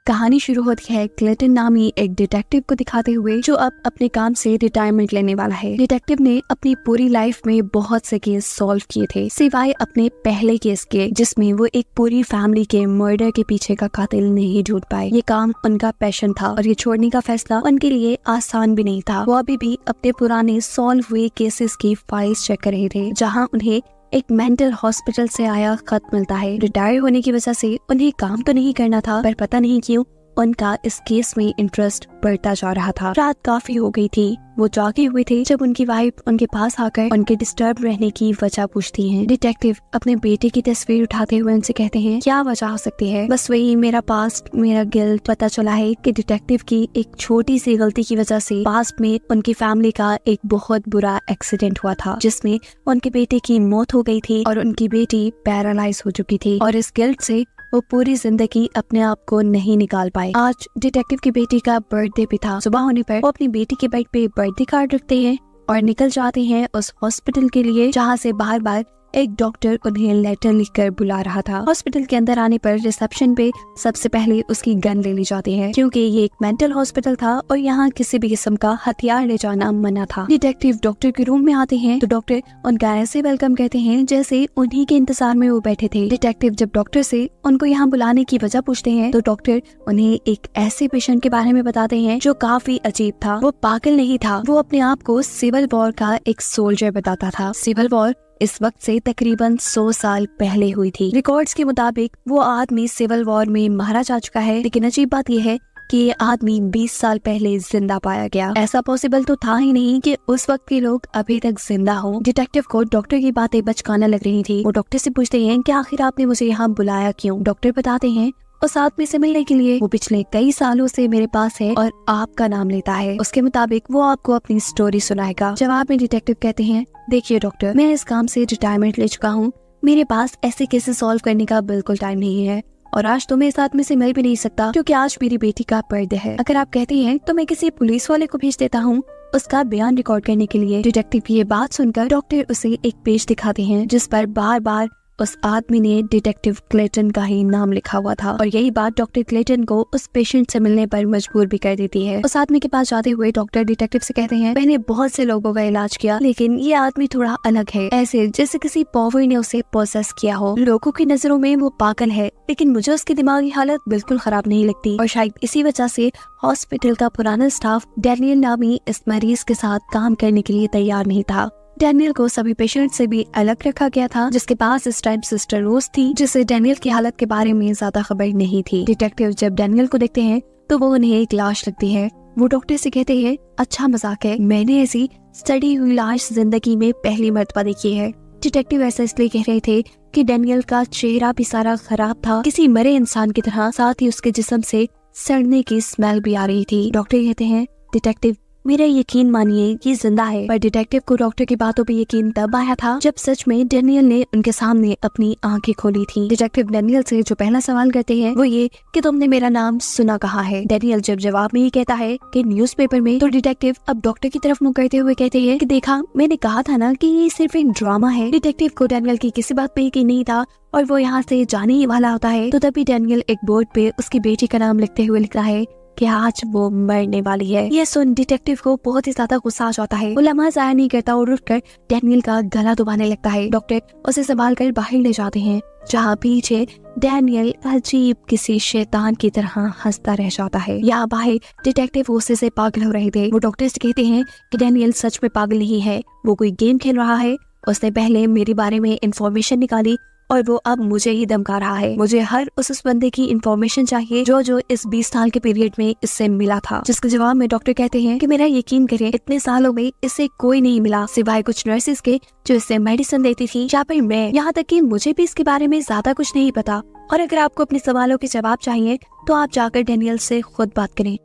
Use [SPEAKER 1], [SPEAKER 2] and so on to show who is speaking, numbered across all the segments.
[SPEAKER 1] कहानी शुरू होती है क्लेटन नामी एक डिटेक्टिव को दिखाते हुए जो अब अपने काम से रिटायरमेंट लेने वाला है। डिटेक्टिव ने अपनी पूरी लाइफ में बहुत से केस सॉल्व किए थे सिवाय अपने पहले केस के, जिसमें वो एक पूरी फैमिली के मर्डर के पीछे का कातिल नहीं ढूंढ पाए। ये काम उनका पैशन था और ये छोड़ने का फैसला उनके लिए आसान भी नहीं था। वो अभी भी अपने पुराने सॉल्व हुए केसेस की फाइल्स चेक कर रहे थे, जहाँ उन्हें एक मेंटल हॉस्पिटल से आया खत मिलता है। रिटायर होने की वजह से उन्हें काम तो नहीं करना था, पर पता नहीं क्यों उनका इस केस में इंटरेस्ट बढ़ता जा रहा था। रात काफी हो गई थी, वो जागे हुए थे जब उनकी वाइफ उनके पास आकर उनके डिस्टर्ब रहने की वजह पूछती हैं। डिटेक्टिव अपने बेटे की तस्वीर उठाते हुए उनसे कहते हैं, क्या वजह हो सकती है? बस वही मेरा पास्ट, मेरा गिल्ट। पता चला है कि डिटेक्टिव की एक छोटी सी गलती की वजह से पास्ट में उनकी फैमिली का एक बहुत बुरा एक्सीडेंट हुआ था, जिसमें उनके बेटे की मौत हो गई थी और उनकी बेटी पैरालाइज हो चुकी थी, और इस गिल्ट से वो पूरी जिंदगी अपने आप को नहीं निकाल पाए। आज डिटेक्टिव की बेटी का बर्थडे भी था। सुबह होने पर वो अपनी बेटी के बेड पे बर्थडे कार्ड रखते हैं और निकल जाते हैं उस हॉस्पिटल के लिए, जहाँ से बार बार एक डॉक्टर उन्हें लेटर लिखकर बुला रहा था। हॉस्पिटल के अंदर आने पर रिसेप्शन पे सबसे पहले उसकी गन ले ली जाती है, क्योंकि ये एक मेंटल हॉस्पिटल था और यहाँ किसी भी किस्म का हथियार ले जाना मना था। डिटेक्टिव डॉक्टर के रूम में आते हैं तो डॉक्टर उनका ऐसे वेलकम कहते हैं जैसे उन्हीं के इंतजार में वो बैठे थे। डिटेक्टिव जब डॉक्टर से उनको यहाँ बुलाने की वजह पूछते हैं तो डॉक्टर उन्हें एक ऐसे पेशेंट के बारे में बताते हैं जो काफी अजीब था। वो पागल नहीं था, वो अपने आप को सिविल वॉर का एक सोल्जर बताता था। सिविल वॉर इस वक्त से तकरीबन 100 साल पहले हुई थी। रिकॉर्ड्स के मुताबिक वो आदमी सिविल वॉर में मारा जा चुका है, लेकिन अजीब बात यह है कि ये आदमी 20 साल पहले जिंदा पाया गया। ऐसा पॉसिबल तो था ही नहीं कि उस वक्त के लोग अभी तक जिंदा हों। डिटेक्टिव को डॉक्टर की बातें बचकाना लग रही थी। वो डॉक्टर से पूछते हैं कि आखिर आपने मुझे यहाँ बुलाया क्यों? डॉक्टर बताते हैं उस आदमी से मिलने के लिए, वो पिछले कई सालों से मेरे पास है और आपका नाम लेता है। उसके मुताबिक वो आपको अपनी स्टोरी सुनाएगा। जवाब में डिटेक्टिव कहते हैं, देखिए डॉक्टर, मैं इस काम से रिटायरमेंट ले चुका हूँ। मेरे पास ऐसे केसेस सॉल्व करने का बिल्कुल टाइम नहीं है और आज तो मैं इस आदमी से मिल भी नहीं सकता, क्योंकि आज मेरी बेटी का बर्थडे है। अगर आप कहते हैं तो मैं किसी पुलिस वाले को भेज देता हूँ उसका बयान रिकॉर्ड करने के लिए। डिटेक्टिव की ये बात सुनकर डॉक्टर उसे एक पेज दिखाते हैं जिस पर बार बार उस आदमी ने डिटेक्टिव क्लेटन का ही नाम लिखा हुआ था, और यही बात डॉक्टर क्लेटन को उस पेशेंट से मिलने पर मजबूर भी कर देती है। उस आदमी के पास जाते हुए डॉक्टर डिटेक्टिव से कहते हैं, मैंने बहुत से लोगों का इलाज किया, लेकिन ये आदमी थोड़ा अलग है, ऐसे जैसे किसी पावर ने उसे पोसेस किया हो। लोगों की नजरों में वो पागल है, लेकिन मुझे उसकी दिमागी हालत बिल्कुल खराब नहीं लगती, और शायद इसी वजह से हॉस्पिटल का पुराना स्टाफ डैनियल नामी इस मरीज के साथ काम करने के लिए तैयार नहीं था। डैनियल को सभी पेशेंट से भी अलग रखा गया था, जिसके पास इस टाइम सिस्टर रोज थी, जिसे डैनियल की हालत के बारे में ज्यादा खबर नहीं थी। डिटेक्टिव जब डैनियल को देखते हैं तो वो उन्हें एक लाश लगती है। वो डॉक्टर से कहते हैं, अच्छा मजाक है, मैंने ऐसी सड़ी हुई लाश जिंदगी में पहली मर्तबा देखी है। डिटेक्टिव ऐसा इसलिए कह रहे थे कि डैनियल का चेहरा भी सारा खराब था, किसी मरे इंसान की तरह, साथ ही उसके जिस्म से सड़ने की स्मेल भी आ रही थी। डॉक्टर कहते हैं, डिटेक्टिव मेरा यकीन मानिए कि जिंदा है। पर डिटेक्टिव को डॉक्टर की बातों पे यकीन तब आया था जब सच में डैनियल ने उनके सामने अपनी आंखें खोली थी। डिटेक्टिव डैनियल से जो पहला सवाल करते हैं वो ये कि तुमने मेरा नाम सुना कहाँ है? डैनियल जब जवाब में ये कहता है कि न्यूज़पेपर में, तो डिटेक्टिव अब डॉक्टर की तरफ मुंह करते हुए कहते हैं कि देखा, मैंने कहा था ना कि ये सिर्फ एक ड्रामा है। डिटेक्टिव को डैनियल की किसी बात पे यकीन नहीं था और वो यहाँ से जाने ही वाला होता है, तो तभी डैनियल एक बोर्ड पे उसकी बेटी का नाम लिखते हुए लिख रहा है कि आज वो मरने वाली है। ये सुन डिटेक्टिव को बहुत ही ज्यादा गुस्सा आ जाता है। वो लम्हा जाया नहीं करता और उठकर डैनियल का गला दबाने लगता है। डॉक्टर उसे संभाल कर बाहर ले जाते हैं, जहाँ पीछे डैनियल अजीब किसी शैतान की तरह हंसता रह जाता है। यहाँ बाहर डिटेक्टिव गुस्से से पागल हो रहे थे। वो डॉक्टर से कहते हैं कि डैनियल सच में पागल नहीं है, वो कोई गेम खेल रहा है। उसने पहले मेरे बारे में इंफॉर्मेशन निकाली और वो अब मुझे ही धमका रहा है। मुझे हर उस बंदे की इंफॉर्मेशन चाहिए जो इस 20 साल के पीरियड में इससे मिला था। जिसके जवाब में डॉक्टर कहते हैं कि मेरा यकीन करें, इतने सालों में इससे कोई नहीं मिला सिवाय कुछ नर्सेस के जो इससे मेडिसिन देती थी, या फिर मैं, यहाँ तक कि मुझे भी इसके बारे में ज्यादा कुछ नहीं पता। और अगर आपको अपने सवालों के जवाब चाहिए तो आप जाकर डैनियल से खुद बात करें।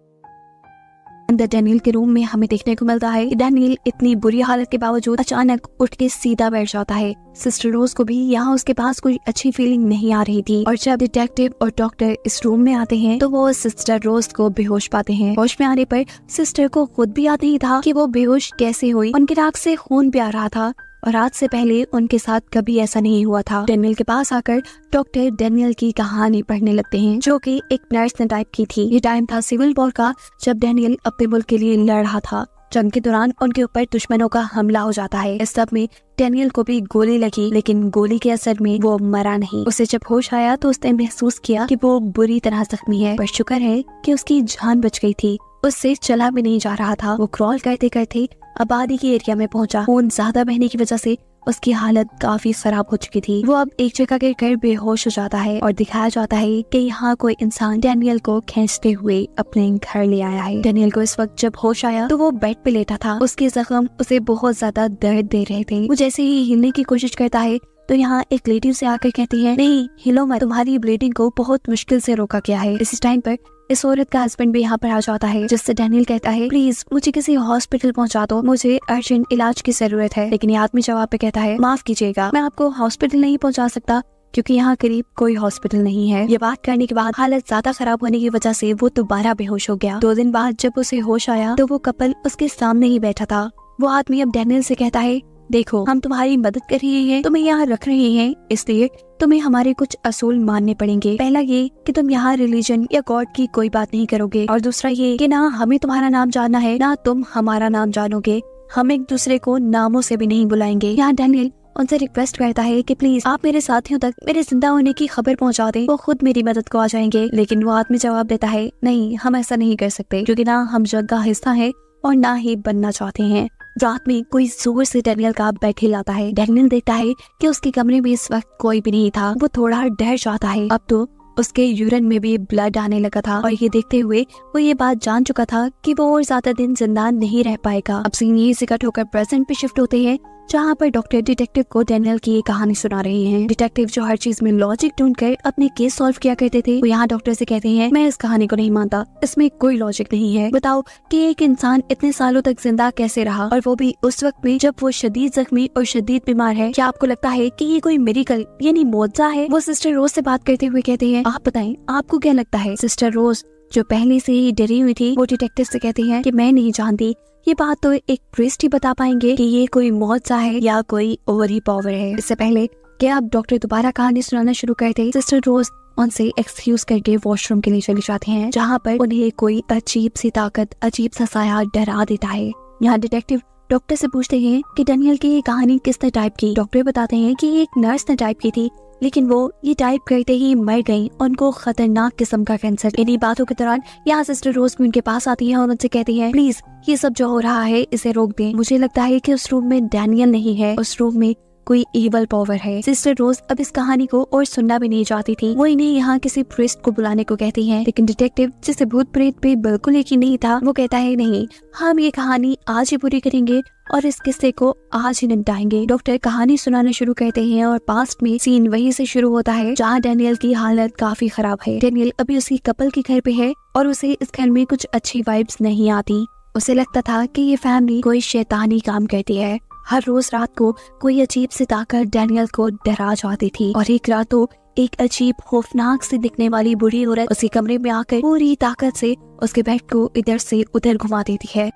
[SPEAKER 1] अंदर डैनियल के रूम में हमें देखने को मिलता है कि डैनियल इतनी बुरी हालत के बावजूद अचानक उठ के सीधा बैठ जाता है। सिस्टर रोज को भी यहाँ उसके पास कोई अच्छी फीलिंग नहीं आ रही थी, और जब डिटेक्टिव और डॉक्टर इस रूम में आते हैं तो वो सिस्टर रोज को बेहोश पाते हैं। होश में आने पर सिस्टर को खुद भी याद नहीं था कि वो बेहोश कैसे हुई। उनके नाक से खून भी आ रहा था, और आज से पहले उनके साथ कभी ऐसा नहीं हुआ था। डैनियल के पास आकर डॉक्टर डैनियल की कहानी पढ़ने लगते हैं, जो कि एक नर्स ने टाइप की थी। ये टाइम था सिविल वॉर का, जब डैनियल अपने मुल्क के लिए लड़ रहा था। जंग के दौरान उनके ऊपर दुश्मनों का हमला हो जाता है। इस सब में डैनियल को भी गोली लगी, लेकिन गोली के असर में वो मरा नहीं। उसे जब होश आया तो उसने महसूस किया कि वो बुरी तरह जख्मी है, पर शुक्र है कि उसकी जान बच गई थी। उससे चला भी नहीं जा रहा था। वो क्रॉल करते करते आबादी के एरिया में पहुंचा। खून ज्यादा बहने की वजह से उसकी हालत काफी खराब हो चुकी थी। वो अब एक जगह गिरकर बेहोश हो जाता है और दिखाया जाता है कि यहाँ कोई इंसान डैनियल को खींचते हुए अपने घर ले आया है। डैनियल को इस वक्त जब होश आया तो वो बेड पे लेटा था। उसके जख्म उसे बहुत ज्यादा दर्द दे रहे थे। वो जैसे ही हिलने की कोशिश करता है तो यहाँ एक लेडी उसे आकर कहती है, नहीं हिलो मत, तुम्हारी ब्लीडिंग को बहुत मुश्किल से रोका गया है। इस टाइम पर इस औरत का हस्बैंड भी यहाँ पर आ जाता है, जिससे डैनियल कहता है, प्लीज मुझे किसी हॉस्पिटल पहुँचा दो, मुझे अर्जेंट इलाज की जरूरत है। लेकिन ये आदमी जवाब पे कहता है, माफ कीजिएगा, मैं आपको हॉस्पिटल नहीं पहुँचा सकता क्योंकि यहाँ करीब कोई हॉस्पिटल नहीं है। ये बात करने के बाद हालत ज्यादा खराब होने की वजह से वो दोबारा बेहोश हो गया। 2 दिन बाद जब उसे होश आया तो वो कपल उसके सामने ही बैठा था। वो आदमी अब डैनियल से कहता है, देखो हम तुम्हारी मदद कर रहे हैं, तुम्हें यहाँ रख रहे हैं, इसलिए तुम्हें हमारे कुछ असूल मानने पड़ेंगे। पहला ये कि तुम यहाँ रिलीजन या गॉड की कोई बात नहीं करोगे, और दूसरा ये कि ना हमें तुम्हारा नाम जानना है ना तुम हमारा नाम जानोगे। हम एक दूसरे को नामों से भी नहीं बुलाएंगे। यहाँ डैनियल उनसे रिक्वेस्ट करता है कि प्लीज आप मेरे साथियों तक मेरे जिंदा होने की खबर पहुँचा दें, वो खुद मेरी मदद को आ जाएंगे। लेकिन वो आदमी जवाब देता है, नहीं हम ऐसा नहीं कर सकते, क्योंकि ना हम जग का हिस्सा है और ना ही बनना चाहते हैं। रात में कोई जोर से डैनियल का बेड हिलाता है। डैनियल देखता है कि उसके कमरे में इस वक्त कोई भी नहीं था। वो थोड़ा डर जाता है। अब तो उसके यूरिन में भी ब्लड आने लगा था, और ये देखते हुए वो ये बात जान चुका था कि वो और ज्यादा दिन जिंदा नहीं रह पाएगा। अब सीन यही से कट होकर प्रेजेंट पे शिफ्ट होते हैं, जहाँ पर डॉक्टर डिटेक्टिव को डैनियल की ये कहानी सुना रहे हैं। डिटेक्टिव जो हर चीज में लॉजिक ढूंढकर अपने केस सॉल्व किया करते थे, वो यहाँ डॉक्टर से कहते हैं, मैं इस कहानी को नहीं मानता, इसमें कोई लॉजिक नहीं है। बताओ कि एक इंसान इतने सालों तक जिंदा कैसे रहा, और वो भी उस वक्त में जब वो शदीद जख्मी और शदीद बीमार है। क्या आपको लगता है कि ये कोई मिरेकल यानी मौजज़ा है? वो सिस्टर रोज से बात करते हुए कहते हैं, आप बताएं आपको क्या लगता है? सिस्टर रोज जो पहले से ही डरी हुई थी, वो डिटेक्टिव से कहती है कि मैं नहीं जानती, ये बात तो एक प्रीस्ट ही बता पाएंगे कि ये कोई मौजज़ा है या कोई ओवरी पावर है। इससे पहले कि आप डॉक्टर दोबारा कहानी सुनाना शुरू करते, सिस्टर रोज उनसे एक्सक्यूज करके वॉशरूम के लिए चले जाते हैं, जहाँ पर उन्हें कोई अजीब सी ताकत, अजीब सा साया डरा देता है। यहाँ डिटेक्टिव डॉक्टर से पूछते हैं कि डैनियल की ये कहानी किसने टाइप की। डॉक्टर बताते हैं कि एक नर्स ने टाइप की थी, लेकिन वो ये टाइप करते ही मर गई, उनको खतरनाक किस्म का कैंसर। इन्हीं बातों के दौरान यहाँ सिस्टर रोज भी उनके पास आती है और उनसे कहती है, प्लीज ये सब जो हो रहा है इसे रोक दें। मुझे लगता है कि उस रूम में डैनियल नहीं है, उस रूम में कोई इवल पावर है। सिस्टर रोज अब इस कहानी को और सुनना भी नहीं चाहती थी। वो इन्हें यहाँ किसी प्रीस्ट को बुलाने को कहती है, लेकिन डिटेक्टिव जिसे भूत प्रेत पे बिल्कुल यकीन नहीं था, वो कहता है, नहीं हम ये कहानी आज ही पूरी करेंगे और इस किस्से को आज ही निपटाएंगे। डॉक्टर कहानी सुनाना शुरू करते हैं और पास्ट में सीन वहीं से शुरू होता है जहाँ डैनियल की हालत काफी खराब है। डैनियल अभी उसकी कपल के घर पे है और उसे इस घर में कुछ अच्छी वाइब्स नहीं आती। उसे लगता था कि ये फैमिली कोई शैतानी काम करती है। हर रोज रात को कोई अजीब सी ताकत डैनियल को डरा जाती थी, और एक रात तो एक अजीब खौफनाक सी दिखने वाली बुढ़ी औरत उसके कमरे में आकर पूरी ताकत से उसके बेड को इधर से उधर घुमा देती है।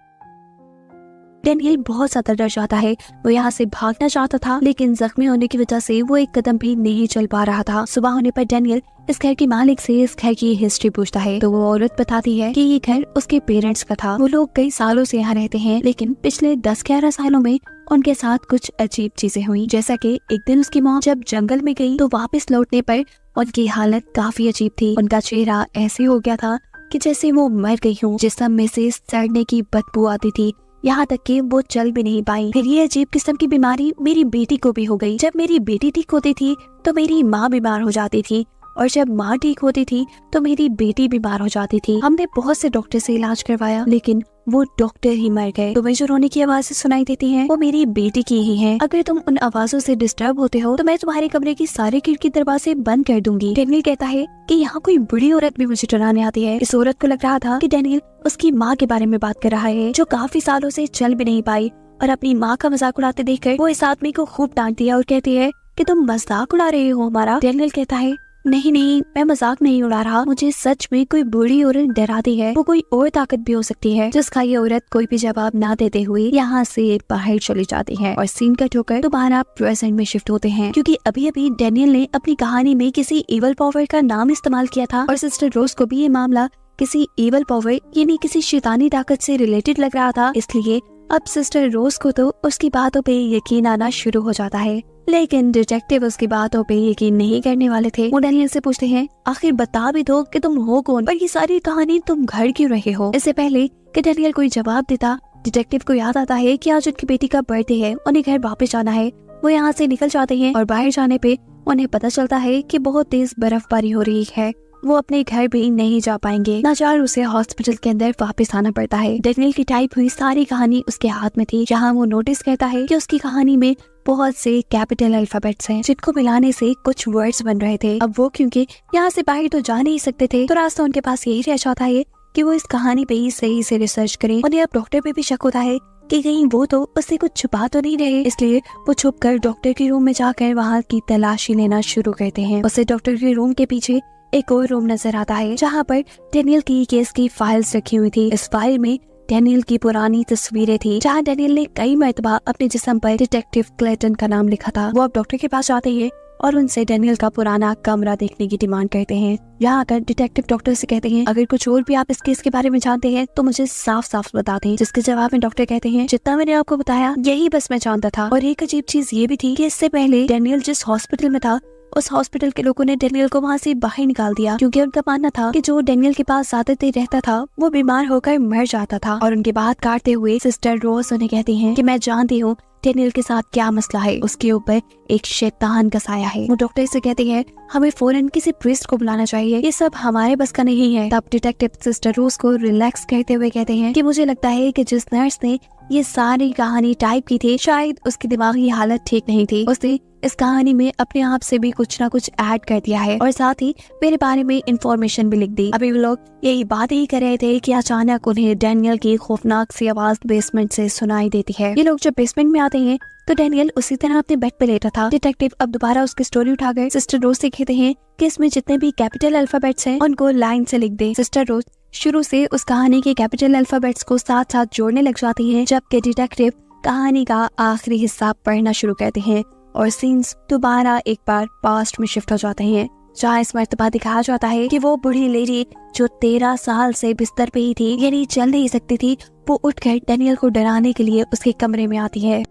[SPEAKER 1] डैनियल बहुत ज्यादा डर जाता है। वो यहाँ से भागना चाहता था, लेकिन जख्मी होने की वजह से वो एक कदम भी नहीं चल पा रहा था। सुबह होने पर डैनियल इस घर के मालिक से इस घर की हिस्ट्री पूछता है, तो वो औरत बताती है कि ये घर उसके पेरेंट्स का था। वो लोग कई सालों से यहाँ रहते हैं, लेकिन पिछले 10-11 सालों में उनके साथ कुछ अजीब चीजें हुई। जैसा कि एक दिन उसकी मॉम जब जंगल में गई तो वापस लौटने पर उनकी हालत काफी अजीब थी। उनका चेहरा ऐसे हो गया था कि जैसे वो मर गई हूँ। जिस्म में से सड़ने की बदबू आती थी, यहाँ तक कि वो चल भी नहीं पाई। फिर ये अजीब किस्म की बीमारी मेरी बेटी को भी हो गई। जब मेरी बेटी ठीक होती थी तो मेरी माँ बीमार हो जाती थी, और जब माँ ठीक होती थी तो मेरी बेटी बीमार हो जाती थी। हमने बहुत से डॉक्टर से इलाज करवाया, लेकिन वो डॉक्टर ही मर गए। तुम्हें जो रोने की आवाज़ें सुनाई देती हैं, वो मेरी बेटी की ही हैं। अगर तुम उन आवाजों से डिस्टर्ब होते हो तो मैं तुम्हारे कमरे की सारे खिड़की दरवाजे बंद कर दूंगी। डैनियल कहता है कि यहाँ कोई बुरी औरत भी मुझे डराने आती है। इस औरत को लग रहा था कि डैनियल उसकी माँ के बारे में बात कर रहा है, जो काफी सालों से चल भी नहीं पाई, और अपनी माँ का मजाक उड़ाते देखकर वो इस आदमी को खूब डांटती है और कहती है कि तुम मजाक उड़ा रहे हो हमारा। डैनियल कहता है नहीं नहीं, मैं मजाक नहीं उड़ा रहा, मुझे सच में कोई बुरी औरत डराती है। वो कोई और ताकत भी हो सकती है। जिसका ये औरत कोई भी जवाब ना देते हुए यहाँ से बाहर चली जाती है और सीन कट होकर दोबारा प्रेजेंट में शिफ्ट होते हैं, क्योंकि अभी अभी डैनियल ने अपनी कहानी में किसी इवल पावर का नाम इस्तेमाल किया था और सिस्टर रोज को भी ये मामला किसी इवल पावर यानी किसी शैतानी ताकत से रिलेटेड लग रहा था। इसलिए अब सिस्टर रोज को तो उसकी बातों पे यकीन आना शुरू हो जाता है, लेकिन डिटेक्टिव उसकी बातों पे यकीन नहीं करने वाले थे। वो डैनियल से पूछते हैं, आखिर बता भी दो कि तुम हो कौन और ये सारी कहानी तुम घर क्यों रहे हो। इससे पहले कि डैनियल कोई जवाब देता, डिटेक्टिव को याद आता है कि आज उनकी बेटी का बर्थडे है, उन्हें घर वापस जाना है। वो यहाँ से निकल जाते हैं और बाहर जाने पे उन्हें पता चलता है कि बहुत तेज बर्फबारी हो रही है। वो अपने घर भी नहीं जा पाएंगे। नाचार उसे हॉस्पिटल के अंदर वापस आना पड़ता है। डैनियल की टाइप हुई सारी कहानी उसके हाथ में थी, जहाँ वो नोटिस करता है कि उसकी कहानी में बहुत से कैपिटल अल्फाबेट्स हैं, जिनको मिलाने से कुछ वर्ड्स बन रहे थे। अब वो क्योंकि यहाँ से बाहर तो जा नहीं सकते थे, तो रास्ता उनके पास यही रह जाता है कि वो इस कहानी पे ही सही से रिसर्च करें। उन्हें अब डॉक्टर पे भी शक होता है कि कहीं वो तो उससे कुछ छुपा तो नहीं रहे, इसलिए वो छुप कर डॉक्टर के रूम में जाकर वहाँ की तलाशी लेना शुरू करते हैं। उसे डॉक्टर के रूम के पीछे एक और रूम नजर आता है, जहाँ पर डैनियल की केस की फाइल्स रखी हुई थी। इस फाइल में डैनियल की पुरानी तस्वीरें थी, जहाँ डैनियल ने कई मर्तबा अपने जिस्म पर डिटेक्टिव क्लेटन का नाम लिखा था। वो अब डॉक्टर के पास जाते हैं और उनसे डैनियल का पुराना कमरा देखने की डिमांड करते हैं। यहाँ आकर डिटेक्टिव डॉक्टर से कहते हैं, अगर कुछ और भी आप इस केस के बारे में जानते हैं तो मुझे साफ साफ बता दें। जिसके जवाब में डॉक्टर कहते हैं, जितना मैंने आपको बताया यही बस मैं जानता था। और एक अजीब चीज ये भी थी कि इससे पहले डैनियल जिस हॉस्पिटल में था, उस हॉस्पिटल के लोगों ने डैनियल को वहाँ से बाहर निकाल दिया, क्योंकि उनका मानना था कि जो डैनियल के पास ज्यादा देर रहता था वो बीमार होकर मर जाता था। और उनकी बात काटते हुए सिस्टर रोज उन्हें कहती हैं कि मैं जानती हूँ डैनियल के साथ क्या मसला है, उसके ऊपर एक शैतान का साया है। वो डॉक्टर से कहती है, हमें फौरन किसी प्रीस्ट को बुलाना चाहिए, ये सब हमारे बस का नहीं है। तब डिटेक्टिव सिस्टर रोज को रिलैक्स करते हुए कहते हैं कि मुझे लगता है कि जिस नर्स ने ये सारी कहानी टाइप की थी, शायद उसकी दिमागी हालत ठीक नहीं थी। उसने इस कहानी में अपने आप से भी कुछ ना कुछ ऐड कर दिया है और साथ ही मेरे बारे में इंफॉर्मेशन भी लिख दी। अभी वो लोग यही बात ही कर रहे थे कि अचानक उन्हें डैनियल की खौफनाक सी आवाज बेसमेंट से सुनाई देती है। ये लोग जब बेसमेंट में आते हैं तो डैनियल उसी तरह अपने बेड पे लेटा था। डिटेक्टिव अब दोबारा उसकी स्टोरी उठाकर सिस्टर रोज से कहते हैं कि इसमें जितने भी कैपिटल अल्फाबेट्स हैं उनको लाइन से लिख दे। सिस्टर रोज शुरू से उस कहानी के कैपिटल अल्फाबेट्स को साथ साथ जोड़ने लग जाती है, जबकि डिटेक्टिव कहानी का आखिरी हिस्सा पढ़ना शुरू करते हैं और सीन्स दोबारा एक बार पास्ट में शिफ्ट हो जाते हैं, जहाँ इस मर्तबा दिखाया जाता है कि वो बूढ़ी लेडी जो 13 साल से बिस्तर पे ही थी, यानी चल नहीं सकती थी, वो उठकर डैनियल को डराने के लिए उसके कमरे में आती है।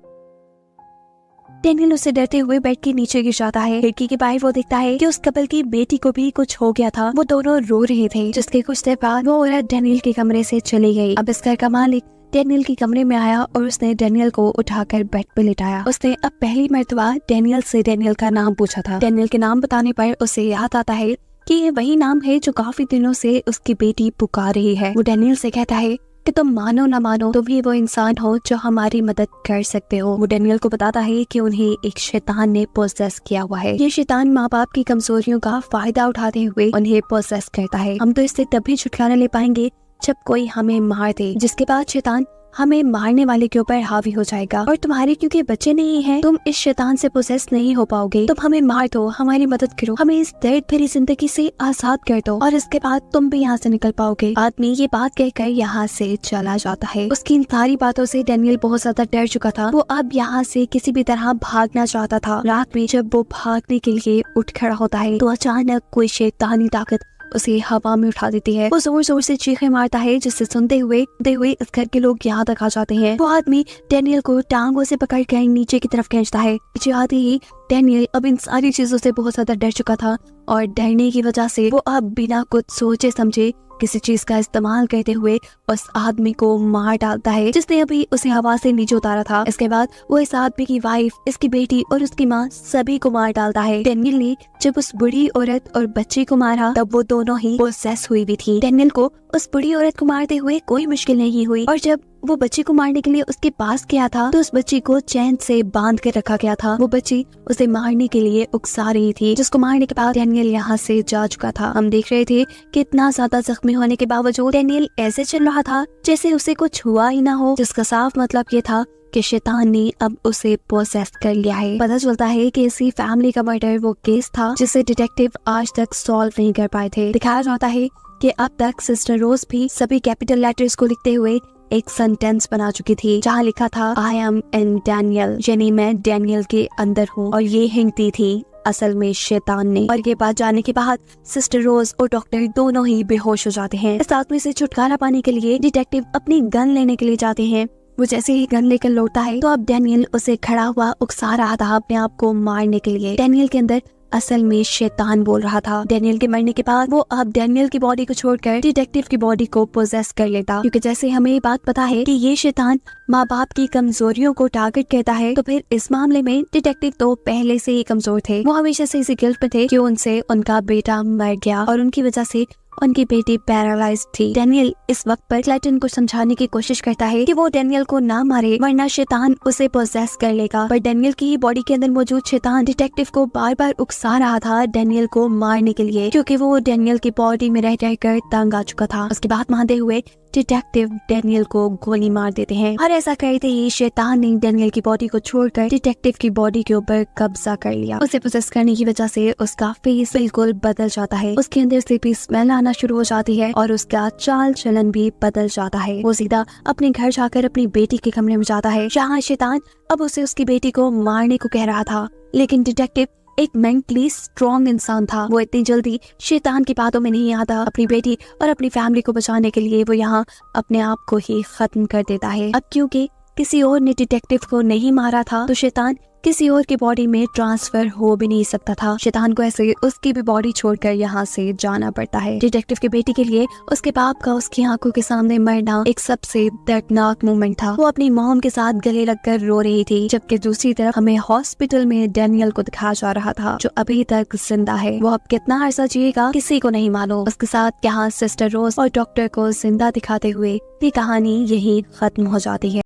[SPEAKER 1] डैनियल उससे डरते हुए बेड के नीचे गिर जाता है। खिड़की के बाहर वो देखता है कि उस कपल की बेटी को भी कुछ हो गया था। वो दोनों रो रहे थे, जिसके कुछ देर बाद वो औरत डैनियल के कमरे से चली गई। अब इस घर का मालिक डैनियल के कमरे में आया और उसने डैनियल को उठाकर बेड पे लिटाया। उसने अब पहली मर्तबा डैनियल से डैनियल का नाम पूछा था। डैनियल के नाम बताने पर उसे याद आता है कि ये वही नाम है जो काफी दिनों से उसकी बेटी पुकार रही है। वो डैनियल से कहता है कि तुम मानो ना मानो तुम ही वो इंसान हो जो हमारी मदद कर सकते हो। वो डैनियल को बताता है कि उन्हें एक शैतान ने पोसेस किया हुआ है। ये शैतान माँ बाप की कमजोरियों का फायदा उठाते हुए उन्हें पोसेस करता है। हम तो इससे तभी छुटकारा ले पाएंगे जब कोई हमें मार दे, जिसके बाद शैतान हमें मारने वाले के ऊपर हावी हो जाएगा। और तुम्हारे क्योंकि बच्चे नहीं हैं, तुम इस शैतान से पोसेस नहीं हो पाओगे। तुम हमें मार दो, हमारी मदद करो, हमें इस दर्द भरी जिंदगी से आजाद कर दो और इसके बाद तुम भी यहाँ से निकल पाओगे। आदमी ये बात कहकर यहाँ से चला जाता है। उसकी इन सारी बातों से डैनियल बहुत ज्यादा डर चुका था। वो अब यहाँ से किसी भी तरह भागना चाहता था। रात में जब वो भागने के लिए उठ खड़ा होता है तो अचानक कोई शैतानी ताकत उसे हवा में उठा देती है। वो जोर जोर से चीखें मारता है, जिससे सुनते हुए इस घर के लोग यहाँ तक आ जाते हैं। वो आदमी डैनियल को टांगों से पकड़ कर नीचे की तरफ खींचता है। पीछे आते ही डैनियल अब इन सारी चीजों से बहुत ज्यादा डर चुका था और डरने की वजह से वो अब बिना कुछ सोचे समझे किसी चीज का इस्तेमाल करते हुए उस आदमी को मार डालता है, जिसने अभी उसे हवा से नीचे उतारा था। इसके बाद वो इस आदमी की वाइफ, इसकी बेटी और उसकी माँ सभी को मार डालता है। डैनियल ने जब उस बुढ़ी औरत और बच्चे को मारा तब वो दोनों ही पोसेस हुई भी थी। डैनियल को उस बुढ़ी औरत को मारते हुए कोई मुश्किल नहीं हुई और जब वो बच्ची को मारने के लिए उसके पास गया था तो उस बच्ची को चैन से बांध कर रखा गया था। वो बच्ची उसे मारने के लिए उकसा रही थी, जिसको मारने के बाद डैनियल यहाँ से जा चुका था। हम देख रहे थे कि इतना ज्यादा जख्मी होने के बावजूद डैनियल ऐसे चल रहा था जैसे उसे कुछ हुआ ही ना हो, जिसका साफ मतलब ये था कि शैतान ने अब उसे पोसेस कर लिया है। पता चलता है कि इसी फैमिली का मर्डर वो केस था जिसे डिटेक्टिव आज तक सॉल्व नहीं कर पाए थे। दिखाया जाता है कि अब तक सिस्टर रोज भी सभी कैपिटल लेटर्स को लिखते हुए एक सेंटेंस बना चुकी थी जहाँ लिखा था आई एम इन डैनियल, यानी मैं डैनियल के अंदर हूँ। और ये हिंट दी थी असल में शैतान ने। और ये बात जानने के बाद सिस्टर रोज और डॉक्टर दोनों ही बेहोश हो जाते हैं। इस आदमी से छुटकारा पाने के लिए डिटेक्टिव अपनी गन लेने के लिए जाते हैं। वो जैसे ही गन लेकर लौटता है तो अब डैनियल उसे खड़ा हुआ उकसा रहा था अपने आप को मारने के लिए। डैनियल के अंदर असल में शैतान बोल रहा था। डैनियल के मरने के बाद वो अब डैनियल की बॉडी को छोड़कर डिटेक्टिव की बॉडी को पोजेस कर लेता, क्योंकि जैसे हमें ये बात पता है कि ये शैतान माँ बाप की कमजोरियों को टारगेट करता है, तो फिर इस मामले में डिटेक्टिव तो पहले से ही कमजोर थे। वो हमेशा से इसी गिल्ट में थे कि उनसे उनका बेटा मर गया और उनकी वजह से उनकी बेटी पैरालाइज्ड थी। डैनियल इस वक्त पर क्लेटन को समझाने की कोशिश करता है कि वो डैनियल को ना मारे वरना शैतान उसे पोजेस कर लेगा, पर डैनियल की बॉडी के अंदर मौजूद शैतान डिटेक्टिव को बार बार उकसा रहा था डैनियल को मारने के लिए, क्योंकि वो डैनियल की बॉडी में रह कर तंग आ चुका था। उसकी बात मानते हुए डिटेक्टिव डैनियल को गोली मार देते हैं और ऐसा करते ही शैतान ने डैनियल की बॉडी को छोड़कर डिटेक्टिव की बॉडी के ऊपर कब्जा कर लिया। उसे पोसेस करने की वजह से उसका फेस बिल्कुल बदल जाता है, उसके अंदर से भी स्मेल आना शुरू हो जाती है और उसका चाल चलन भी बदल जाता है। वो सीधा अपने घर जाकर अपनी बेटी के कमरे में जाता है जहाँ शैतान अब उसे उसकी बेटी को मारने को कह रहा था, लेकिन डिटेक्टिव एक मेंटली स्ट्रॉन्ग इंसान था। वो इतनी जल्दी शैतान की बातों में नहीं आता। अपनी बेटी और अपनी फैमिली को बचाने के लिए वो यहाँ अपने आप को ही खत्म कर देता है। अब क्योंकि किसी और ने डिटेक्टिव को नहीं मारा था तो शैतान किसी और की बॉडी में ट्रांसफर हो भी नहीं सकता था। शैतान को ऐसे उसकी भी बॉडी छोड़कर यहाँ से जाना पड़ता है। डिटेक्टिव की बेटी के लिए उसके बाप का उसकी आंखों के सामने मरना एक सबसे दर्दनाक मोमेंट था। वो अपनी मॉम के साथ गले लगकर रो रही थी, जबकि दूसरी तरफ हमें हॉस्पिटल में डैनियल को दिखाया जा रहा था जो अभी तक जिंदा है। वो अब कितना अरसा जिएगा किसी को नहीं मालूम। उसके साथ यहाँ सिस्टर रोज और डॉक्टर को जिंदा दिखाते हुए ये कहानी यही खत्म हो जाती है।